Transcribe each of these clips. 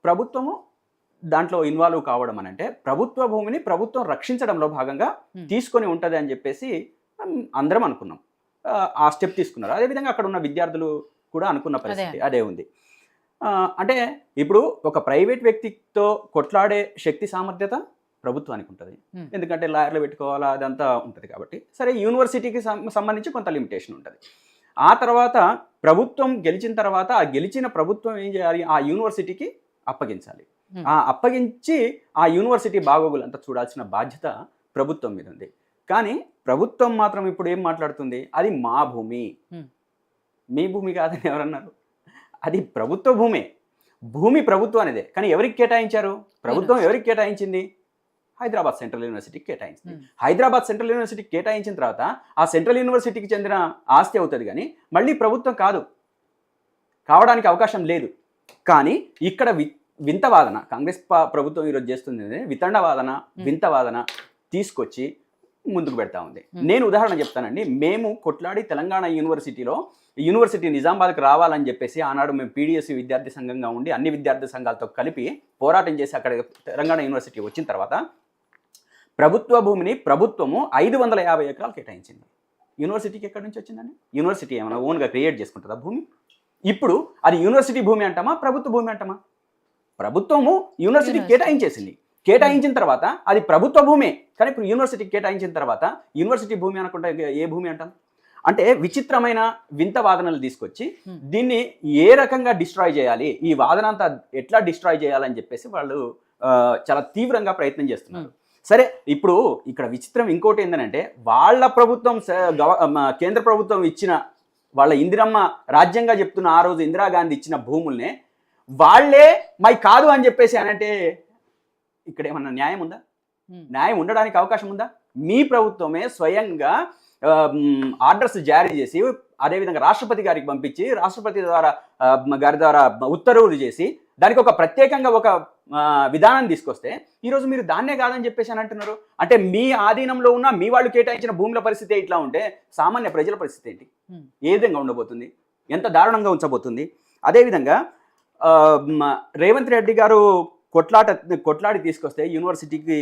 ప్రభుత్వము దాంట్లో ఇన్వాల్వ్ కావడం అని అంటే ప్రభుత్వ భూమిని ప్రభుత్వం రక్షించడంలో భాగంగా తీసుకొని ఉంటుంది అని చెప్పేసి అందరం అనుకున్నాం. ఆ స్టెప్ తీసుకున్నారు. అదేవిధంగా అక్కడ ఉన్న విద్యార్థులు కూడా అనుకున్న పరిస్థితి అదే ఉంది. అంటే ఇప్పుడు ఒక ప్రైవేట్ వ్యక్తితో కొట్లాడే శక్తి సామర్థ్యత ప్రభుత్వానికి ఉంటుంది. ఎందుకంటే లాయర్లు పెట్టుకోవాలా అదంతా ఉంటుంది కాబట్టి. సరే, యూనివర్సిటీకి సంబంధించి కొంత లిమిటేషన్ ఉంటుంది. ఆ తర్వాత ప్రభుత్వం గెలిచిన తర్వాత ఆ గెలిచిన ప్రభుత్వం ఏం చేయాలి, ఆ యూనివర్సిటీకి అప్పగించాలి. ఆ అప్పగించి ఆ యూనివర్సిటీ బాగోగులంతా చూడాల్సిన బాధ్యత ప్రభుత్వం మీద ఉంది. కానీ ప్రభుత్వం మాత్రం ఇప్పుడు ఏం మాట్లాడుతుంది, అది మా భూమి, మీ భూమి కాదని ఎవరన్నారు? అది ప్రభుత్వ భూమే. భూమి ప్రభుత్వానిదే. కానీ ఎవరికి కేటాయించారు? ప్రభుత్వం ఎవరికి కేటాయించింది? హైదరాబాద్ సెంట్రల్ యూనివర్సిటీకి కేటాయించింది. హైదరాబాద్ సెంట్రల్ యూనివర్సిటీకి కేటాయించిన తర్వాత ఆ సెంట్రల్ యూనివర్సిటీకి చెందిన ఆస్తి అవుతుంది, కానీ మళ్ళీ ప్రభుత్వం కాదు, కావడానికి అవకాశం లేదు. కానీ ఇక్కడ వింత వాదన కాంగ్రెస్ ప్రభుత్వం ఈరోజు చేస్తుంది, వితండ వాదన, వింత వాదన తీసుకొచ్చి ముందుకు పెడతా ఉంది. నేను ఉదాహరణ చెప్తానండి. మేము కొట్లాడి తెలంగాణ యూనివర్సిటీ నిజామాబాద్కి రావాలని చెప్పేసి ఆనాడు మేము పీడిఎస్సీ విద్యార్థి సంఘంగా ఉండి అన్ని విద్యార్థి సంఘాలతో కలిపి పోరాటం చేసి అక్కడ తెలంగాణ యూనివర్సిటీ వచ్చిన తర్వాత ప్రభుత్వ భూమిని ప్రభుత్వము 550 ఎకరాలు కేటాయించింది. యూనివర్సిటీకి ఎక్కడి నుంచి వచ్చిందండి? యూనివర్సిటీ ఏమైనా ఓన్గా క్రియేట్ చేసుకుంటుందా భూమి? ఇప్పుడు అది యూనివర్సిటీ భూమి అంటామా, ప్రభుత్వ భూమి అంటామా? ప్రభుత్వము యూనివర్సిటీకి కేటాయించేసింది. కేటాయించిన తర్వాత అది ప్రభుత్వ భూమే. కానీ ఇప్పుడు యూనివర్సిటీకి కేటాయించిన తర్వాత యూనివర్సిటీ భూమి అనకుండా ఏ భూమి అంటాం? అంటే విచిత్రమైన వింత వాదనలు తీసుకొచ్చి దీన్ని ఏ రకంగా డిస్ట్రాయ్ చేయాలి, ఈ వాదన అంతా ఎట్లా డిస్ట్రాయ్ చేయాలని చెప్పేసి వాళ్ళు చాలా తీవ్రంగా ప్రయత్నం చేస్తున్నారు. సరే, ఇప్పుడు ఇక్కడ విచిత్రం ఇంకోటి ఏంటంటే వాళ్ళ ప్రభుత్వం కేంద్ర ప్రభుత్వం ఇచ్చిన వాళ్ళ ఇందిరమ్మ రాజ్యంగా చెప్తున్న ఆ రోజు ఇందిరాగాంధీ ఇచ్చిన భూముల్నే వాళ్ళే మై కాదు అని చెప్పేసి అనంటే ఇక్కడ ఏమన్నా న్యాయం ఉందా? న్యాయం ఉండడానికి అవకాశం ఉందా? మీ ప్రభుత్వమే స్వయంగా ఆర్డర్స్ జారీ చేసి అదేవిధంగా రాష్ట్రపతి గారికి పంపించి రాష్ట్రపతి గారి ద్వారా ఉత్తర్వులు చేసి దానికి ఒక ప్రత్యేకంగా ఒక విధానం తీసుకొస్తే ఈరోజు మీరు దాన్నే కాదని చెప్పేసి అని అంటున్నారు. అంటే మీ ఆధీనంలో ఉన్న మీ వాళ్ళు కేటాయించిన భూముల పరిస్థితి ఇట్లా ఉంటే సామాన్య ప్రజల పరిస్థితి ఏంటి? ఏ విధంగా ఉండబోతుంది? ఎంత దారుణంగా ఉంచబోతుంది? అదేవిధంగా రేవంత్ రెడ్డి గారు కొట్లాడి తీసుకొస్తే యూనివర్సిటీకి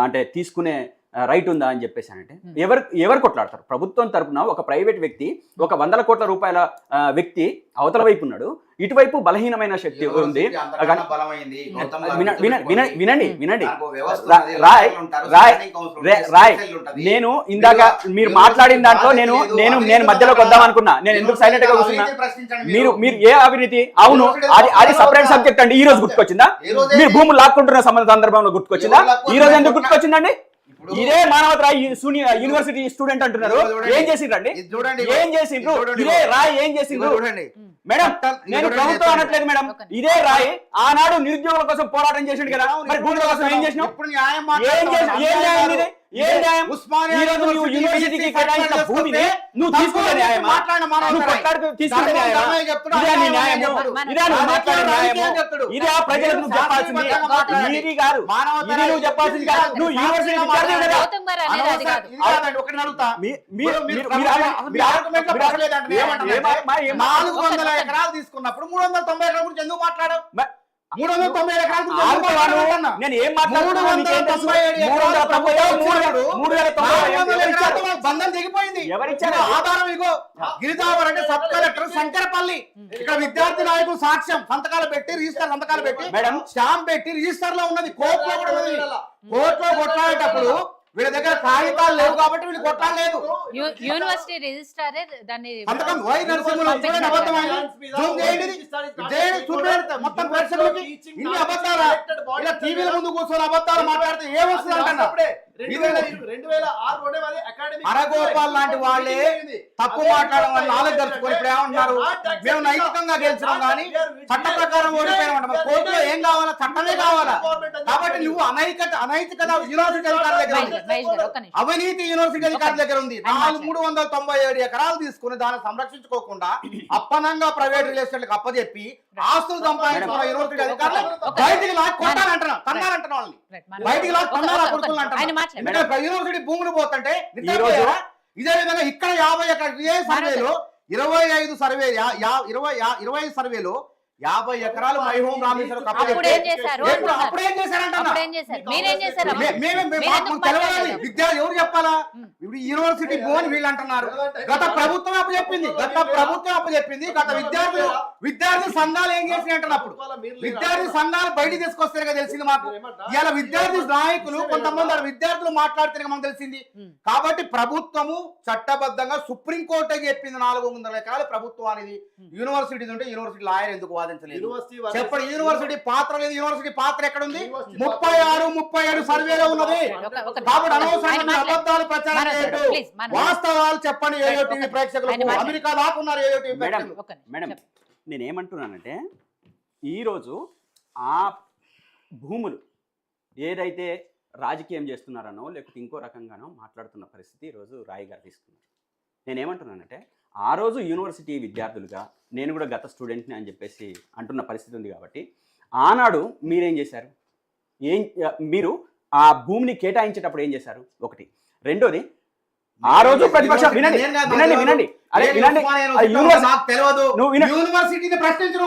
అంటే తీసుకునే రైట్ ఉందా అని చెప్పేసి అంటే ఎవరు కొట్లాడతారు? ప్రభుత్వం తరపున ఒక ప్రైవేట్ వ్యక్తి, ఒక 100 కోట్ల రూపాయల వ్యక్తి అవతల వైపు ఉన్నాడు, ఇటువైపు బలహీనమైన శక్తి ఉంది. వినండి రాయ్, నేను ఇందాక మీరు మాట్లాడిన దాంట్లో నేను మధ్యలోకి వద్దాం అనుకున్నా. నేను ఎందుకు సైలెంట్ గా కూర్చున్నా? మీరు ఏ అవినీతి? అవును, అది సపరేట్ సబ్జెక్ట్ అండి. ఈ రోజు గుర్తుకొచ్చిందా? మీరు భూములు లాక్కుంటున్న సందర్భంలో గుర్తుకొచ్చిందా? ఈ రోజు ఎందుకు గుర్తుకొచ్చిందండి? ఇదే మానవతరాయ్ యూనివర్సిటీ స్టూడెంట్ అంటున్నారు. ఏం చేసిండ్రండి? ఏం చేసిండ్రు? ఇదే రాయ్ ఏం చేసిండ్రు? మేడం, నేను ప్రభుత్వం అనట్లేదు మేడం. ఇదే రాయ్ ఆనాడు నిరుద్యోగుల కోసం పోరాటం చేసిండు కదా, మరి భూముల కోసం ఏం చేసినావు? ఏం న్యాయం? నువ్వు యూనివర్సిటీకి కేటాయించిన భూమిని నువ్వు తీసుకుంటే న్యాయమా? తీసుకుంటే ఇదే ప్రజలకు నువ్వు చెప్పాల్సింది. ఇది కాదు, ఇది నువ్వు చెప్పాల్సింది కాదు. నువ్వు యూనివర్సిటీ 400 ఎకరాలు తీసుకున్నప్పుడు 390 ఎకరాల గురించి ఎందుకు మాట్లాడావు? 390 ఎకరాలు నేను ఏం బంధం దిగిపోయింది. ఎవరిచ్చారు ఆధారం? ఇగో గిరిజావర్ అంటే సబ్ కలెక్టర్ శంకరపల్లి. ఇక్కడ విద్యార్థి నాయకులు సాక్ష్యం సంతకాలు పెట్టి రిజిస్టర్ సంతకాలు పెట్టి మేడం స్టాంప్ పెట్టి రిజిస్టర్ లో ఉన్నది. కోర్టులో కూడా ఉన్నది. కోర్టులో కొట్లాడేటప్పుడు వీళ్ళ దగ్గర కాగితాలు లేవు కాబట్టి వీళ్ళు కొట్లాడలేదు. యూనివర్సిటీ రిజిస్ట్రారే దాన్ని సంతకం వై నరసింహులు చూడండి, అబద్ధమైంది. మొత్తం ప్రేక్షకులకి ఇన్ని అబద్ధాలా? ఇలా టీవీల ముందు కూర్చొని అబద్ధాలు మాట్లాడితే ఏమొస్తుంది అంటున్నా? అరగోపాల్ లాంటి వాళ్ళే తప్పు మాట్లాడడం వల్ల నాలుగు జరుపుకొని ఇప్పుడు ఏమంటున్నారు? మేము నైతికంగా గెలిచినాం కానీ చట్ట ప్రకారం ఓడిపోయామంట. కోర్టులో ఏం కావాలా? చట్టమే కావాలా? కాబట్టి నువ్వు అనైతికత యూనివర్సిటీ అధికారుల దగ్గర ఉంది, అవినీతి యూనివర్సిటీ అధికారుల దగ్గర ఉంది. 397 ఎకరాలు తీసుకుని దాన్ని సంరక్షించుకోకుండా అప్పనంగా ప్రైవేట్ రియల్ ఎస్టేట్లకు అప్పచెప్పి ఆస్తులు సంపాదించుకున్న యూనివర్సిటీ అధికారులు బయటికి లాక్కి కొట్టాలంటున్నా, తన్నారంటున్నా వాళ్ళని. బయటికి లాక్కి తన్నారా కొడుకులు అంటున్నా. యూనివర్సిటీ భూములు పోతుంటే ఇదే విధంగా ఇక్కడ 50 ఎకరాలు ఇదే సర్వేలో 25 సర్వేలో 50 ఎకరాలు మై హోమ్ రామేశ్వరం అప్పుడు ఏం చేశారు అప్పుడు ఏం చేశారంట అప్పుడు ఏం చేశారు మీరేం చేశారు తెలియాలి విద్యార్థి ఎవరు చెప్పాలా ఇప్పుడు యూనివర్సిటీ భూమి వీళ్ళు అంటున్నారు గత ప్రభుత్వం అప్పచెప్పింది గత విద్యార్థి సంఘాలు ఏం చేసినాయి అంటారు అప్పుడు విద్యార్థి సంఘాలు బయట తీసుకొస్తే తెలిసింది మాకు ఇలా విద్యార్థి నాయకులు కొంతమంది విద్యార్థులు మాట్లాడితే మనకు తెలిసింది కాబట్టి ప్రభుత్వము చట్టబద్ధంగా సుప్రీంకోర్టు చెప్పింది 400 ఎకరాలు ప్రభుత్వం అనేది యూనివర్సిటీ ఉంటే యూనివర్సిటీ లాయర్ ఎందుకు వాదించలేదు చెప్పండి యూనివర్సిటీ పాత్ర లేదు యూనివర్సిటీ పాత్ర ఎక్కడ ఉంది 36-37 సర్వేలో ఉన్నది కాబట్టి అనవసరమైన అబద్ధాలు ప్రచారం చేయొద్దు వాస్తవాలు చెప్పండి ఏయో టీవీ ప్రేక్షకులకు అమెరికా దాకా ఉన్నారు ఏయో టీవీ మేడం నేనేమంటున్నానంటే ఈరోజు ఆ భూములు ఏదైతే రాజకీయం చేస్తున్నారనో లేకపోతే ఇంకో రకంగానో మాట్లాడుతున్న పరిస్థితి ఈరోజు రాయి గారు తీసుకున్నారు. నేనేమంటున్నానంటే ఆ రోజు యూనివర్సిటీ విద్యార్థులుగా నేను కూడా గత స్టూడెంట్ని అని చెప్పేసి అంటున్న పరిస్థితి ఉంది కాబట్టి ఆనాడు మీరేం చేశారు? మీరు ఆ భూమిని కేటాయించేటప్పుడు ఏం చేశారు? ఒకటి. రెండోది ఆ రోజు ప్రతిపక్షం వినండి అరే వినండి యూనివర్సిటీని ప్రశ్నించు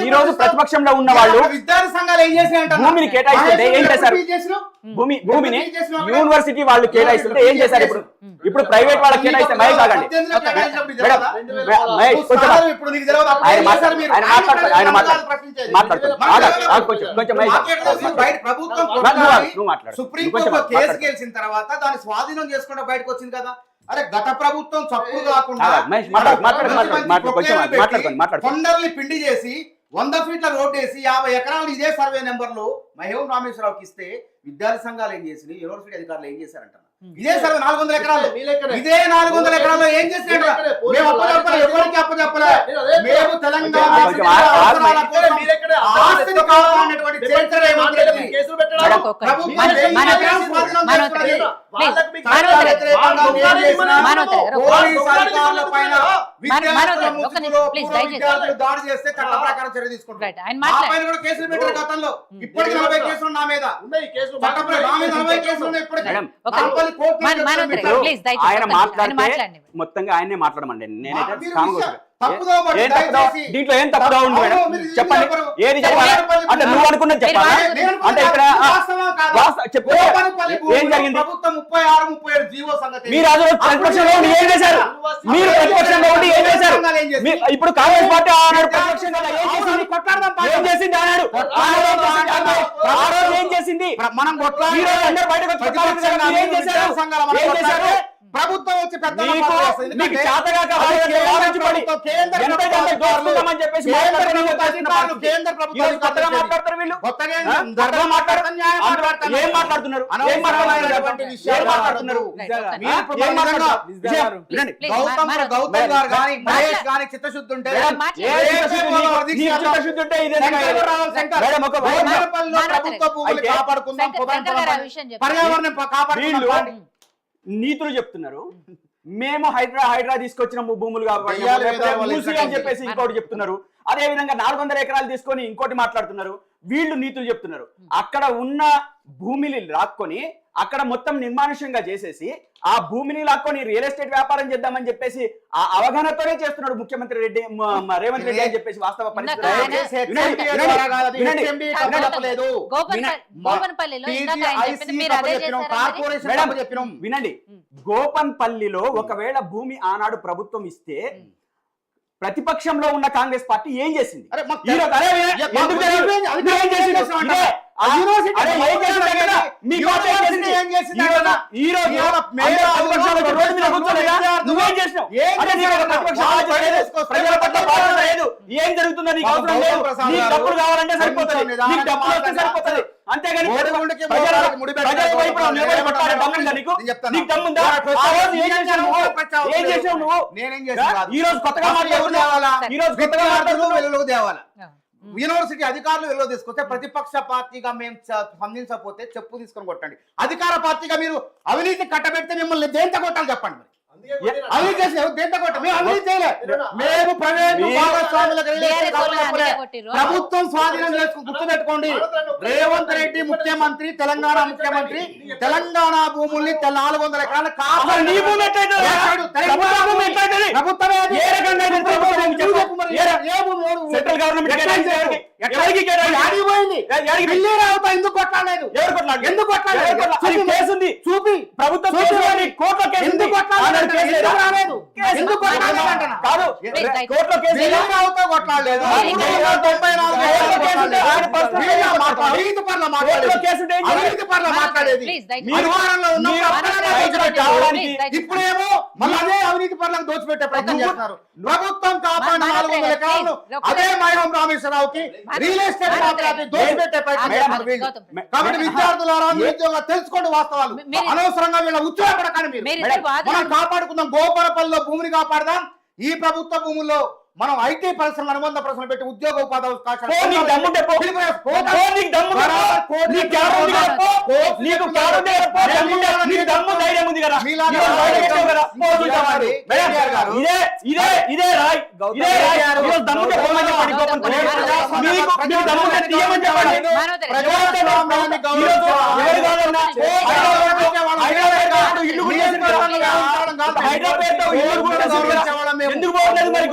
ఈ రోజు ప్రతిపక్షంలో ఉన్న వాళ్ళు విద్యార్థి సంఘాలు ఏం చేసినాయంట భూమిని కేటాయిస్తుంటే ఏం చేశారు? భూమిని యూనివర్సిటీ వాళ్ళు కేటాయిస్తుంటే ఏం చేశారు? ఇప్పుడు ప్రైవేట్ వాళ్ళకి కేటాయిస్తే మహేష్ ఆగండి గెలిచిన తర్వాత దాన్ని స్వాధీనం చేసుకుంటే బయటకు వచ్చింది కదా. అరే గత ప్రభుత్వం చప్పుడు కాకుండా కొండల్ని పిండి చేసి 100 ఫీట్ల రోడ్డు వేసి 50 ఎకరాలు ఇదే సర్వే నెంబర్లు మహేం రామేశ్వరరావుకి ఇస్తే విద్యార్థి సంఘాలు ఏం చేసి యూనివర్సిటీ అధికారులు ఏం చేశారంట? ఇదే సర్వే 400 ఎకరాలు ఇదే 400 ఎకరాల్లో ఏం చేసినట్టు మేము ఎవరికి అప్పచెప్పలే. మేము తెలంగాణ ఆస్తిని కావాలనేటువంటి చరిత్ర దాడి చేస్తే చట్ట ప్రకారం చర్య తీసుకుంటారు. కూడా కేసులు పెట్టారు గతంలో. ఇప్పటికి 40 కేసులు నా మీద ఉన్నాయి. ఆయన మాట్లాడితే మొత్తంగా ఆయనే మాట్లాడమండి. నేనైతే దీంట్లో ఏం తప్పుగా ఉంది మేడం చెప్పండి. ఏది చెప్పాలి అంటే నువ్వు అనుకున్నది చెప్పాలా? అంటే ఇక్కడ చెప్పు ఏం జరిగింది? మీరు అసలు ప్రతిపక్షంలో ఉండి ఏం చేశారు? మీరు ప్రతిపక్షంలో ఉండి ఏం చేశారు? ఇప్పుడు కాంగ్రెస్ పార్టీ ఏం చేసింది అన్నాడు. ఆ రోజు ఏం చేసింది? మనం అందరూ బయటకు ప్రభుత్వం వచ్చి పెద్ద గౌతమ్ గారు కానీ మహేష్ కానీ చిత్తశుద్ధి ఉంటే ప్రభుత్వ భూములు కాపాడుకుందాం, పర్యావరణం కాపాడుకుందాం. నీతులు చెప్తున్నారు. మేము హైడ్రా తీసుకొచ్చిన భూములు కాబట్టి అని చెప్పేసి ఇంకోటి చెప్తున్నారు. అదే విధంగా 400 ఎకరాలు తీసుకొని ఇంకోటి మాట్లాడుతున్నారు. వీళ్ళు నీతులు చెప్తున్నారు. అక్కడ ఉన్న భూమిని లాక్కొని అక్కడ మొత్తం నిర్మానుష్యంగా చేసేసి ఆ భూమిని లాక్కొని రియల్ ఎస్టేట్ వ్యాపారం చేద్దామని చెప్పేసి ఆ అవగాహనతోనే చేస్తున్నాడు ముఖ్యమంత్రి రేవంత్ రెడ్డి అని చెప్పేసి వాస్తవ పరిస్థితి. వినండి, గోపన్పల్లిలో ఒకవేళ భూమి ఆనాడు ప్రభుత్వం ఇస్తే ప్రతిపక్షంలో ఉన్న కాంగ్రెస్ పార్టీ ఏం చేసింది? ఏం జరుగుతుందో నీకు అవసరం లేదు. నీకు డబ్బులు కావాలంటే సరిపోతుంది, నీకు డబ్బులు వస్తే సరిపోతుంది. అంతేగాని ఈ రోజు కొత్తగా యూనివర్సిటీ అధికారులు వెళ్ళో తీసుకొస్తే ప్రతిపక్ష పార్టీగా మేము స్పందించకపోతే చెప్పు తీసుకొని కొట్టండి. అధికార పార్టీగా మీరు అవినీతి కట్టబెడితే మిమ్మల్ని దేంత కొట్టాలి చెప్పండి. అవినీతి చేసిన దేంతో కొట్ట మేము అవినీతి చేయలే. మేము ప్రైవేట్ భాగస్వాములకు రిలేషన్ కావాలనుకోలే. ప్రభుత్వం స్వాధీనం చేసుకుని గుర్తుపెట్టుకోండి. రేవంత్ రెడ్డి ముఖ్యమంత్రి, తెలంగాణ ముఖ్యమంత్రి తెలంగాణ భూముల్ని 400 ఎకరాల అసలు నీ భూమి ఎట్లయితే ప్రభుత్వ భూమి ఎట్లయితే ప్రభుత్వమే అది. ఏ రకంగా అయితే ప్రభుత్వ భూమి చెప్పు. ఏ భూమి సెంట్రల్ గవర్నమెంట్ కేటాయించారు. ఎవరికి కేటాయించారు? యాడికి పోయింది? యాడికి? ఢిల్లీ రావుతా ఎందుకు కొట్లాడలేదు? ఎవరు కొట్లాడు? ఎందుకు కొట్లాడలేదు? ఎవరు కొట్లాడు? అది కేసు ఉంది. చూపి ప్రభుత్వం చూపి. కేసు ఉంది. కోర్టులో కేసు ఉంది. ఎందుకు కొట్లాడలేదు? ఆనాడు కేసు లేదా? ఎందుకు రాలేదు? కేసు. ఎందుకు కొట్లాడలేదు అంటున్నా? కాదు కోర్టులో కేసు ఢిల్లీ లేదా? రావుతా కొట్లాడలేదు. ఢిల్లీ 394 కోర్టులో కేసు ఉంటే ఆయన పర్సనల్ వీళ్ళ కేసు మాట్లాడు. అవినీతి పట్ల కోర్టులో మాట్లాడేది. కేసు ఉంటే ఏం చేయాలి? అవినీతి పట్ల మాట్లాడేది. ప్లీజ్ దయచేసి. మీరు- అధికారంలో ఉన్నప్పుడు మీరు అప్పుడే రైతు దోచిపెట్టారు. కావడానికి ఇప్పుడేమో మళ్ళీ అదే అవినీతి పట్ల దోచిపెట్టే ప్రయత్నం చేస్తున్నారు. ప్రభుత్వం కాపాడిన మన 400 ఎకరాలను అదే మైనం రామేశ్వరరావుకి రియల్ ఎస్టేట్ కాపాడి దోచిపెట్టే ప్రయత్నం చేస్తున్నారు వీళ్ళు. కాబట్టి విద్యార్థులారా, నిరుద్యోగులు తెలుసుకోండి వాస్తవాలు. మీరు- అనవసరంగా వీళ్ళ ఉత్సాహపడకండి మీరు. మీరిద్దరు వాదన- మనం కాపాడుకుందాం. గోపరపల్లిలో భూమిని కాపాడదాం. ఈ ప్రభుత్వ భూముల్లో మనం ఐటీ పరిశ్రమ, అనుబంధ పరిశ్రమ పెట్టి ఉద్యోగ ఉపాధి అవకాశాలు పో, నీకు దమ్ముంటే పో. పో, నీకు దమ్ముంటే పో. నీకు క్యాడర్ ఉంది కదా, పో. నీకు క్యాడర్ ఉంది కదా, పో. దమ్ముంటే నీకు దమ్ము ధైర్యం ఉంది కదా. మీలాగా నీకు ధైర్యం పెట్టావు కదా, పో, చూద్దామండి. మేడం, ఇదే రాయ్. ఈరోజు దమ్ముంటే పోమని చెప్పండి, కోపం కొని. మీకు దమ్ముంటే తీయమని చెప్పండి. ప్రజాస్వామ్యాన్ని ఈరోజు ఎవరు కావాలన్నా హైదరాబాద్ ఇల్లు గుర్తేసింది కదా. హైదరాబాద్ ఇల్లు గుర్తేసింది కదా. ఎందుకు పోవట్లేదు మరి?